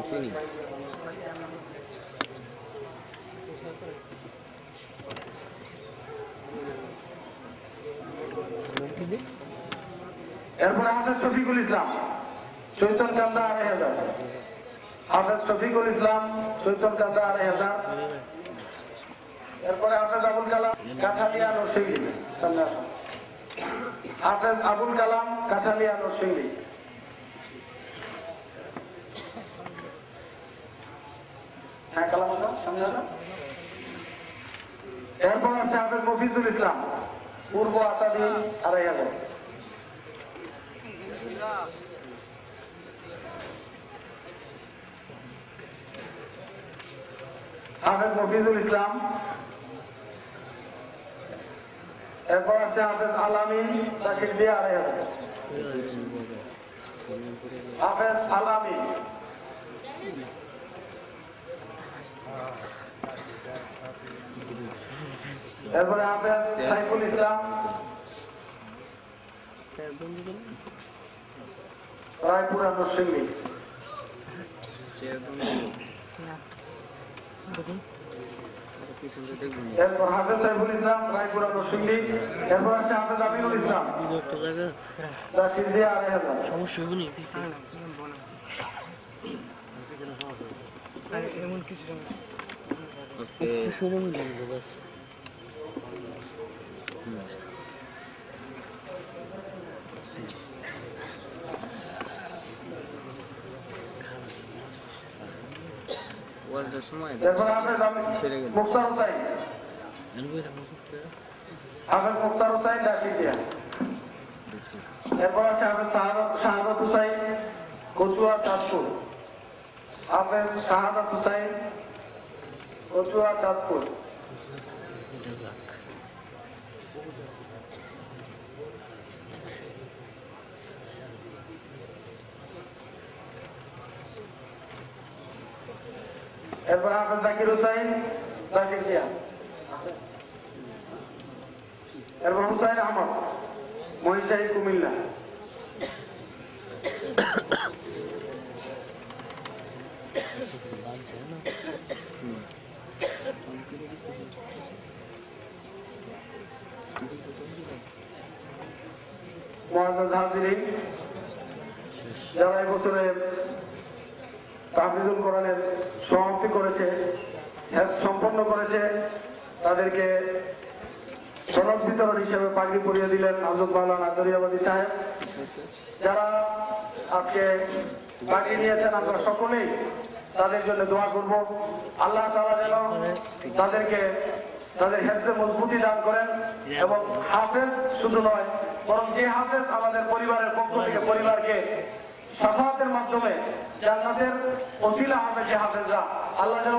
Sini. এরপরে হাফেজ শফিকুল ইসলাম চৈতন কান্দা ২৫০০। হাফেজ শফিকুল ইসলাম চৈতন কান্দা ২৫০০। এরপরে হাফেজ আবুল কালাম কাঠালিয়া নরসিংদী। হাফেজ আবুল কালাম কাঠালিয়া নরসিংদী। হ্যাঁ কালাম সামনে আসো। এরপর আছে হাফেজ মফিজুল ইসলাম পূর্ব আতাদি ২৫০০। হাফেজ মফিজুল ইসলাম। এরপর আছে হাফেজ আলামিন তাকির দিয়ে ২৫০০। হাফেজ আলামিন। এরপরে হাফেজ সাইফুল ইসলাম রায়পুরা নরসিংদী। এরপর হাফেজ সাইফুল ইসলাম রায়পুরা নরসিংদী। এরপর আছে হাফেজ আমিনুল ইসলাম তাকির দিয়ে ২৫০০। সমস্যা হবে না এমন কিছু সময় লাগবে বাস। এরপর হাফেজ মুক্তার হোসাইন। হাফেজ মুক্তার হোসাইন ডাকিয়া। এরপর আছে হাফেজ শাহাদাত হুসাইন কচুয়া চাঁদপুর। হাফেজ শাহাদাত হুসাইন কচুয়া চাঁদপুর। এরপর হাফেজ জাকির হুসাইন জাকিরিয়া। এরপর হুসাইন আহমদ মহিষাহী কুমিল্লা। মুআজ্জাজ হাজিরিন, যারা এবছরে তাহফিজুল কোরআনের সমাপ্তি করেছে, হেফজ সম্পন্ন করেছে, তাদেরকে সনদ বিতরণ হিসেবে পাগড়ি পরিয়ে দিলেন হযরত মাওলানা দরিয়াবাদী সাহেব। যারা আজকে পাগড়ি নিয়েছেন আমরা সকলেই তাদের জন্য দোয়া করব। আল্লাহ তাআলা যেন তাদেরকে তাদের হেফজে মজবুতি দান করেন এবং হাফেজ শুধু নয় বরং যে হাফেজ আমাদের পরিবারের পক্ষ থেকে পরিবারকে শাফাআতের মাধ্যমে জান্নাতের ওসিলা হবে যে হাফেজরা, আল্লাহ যেন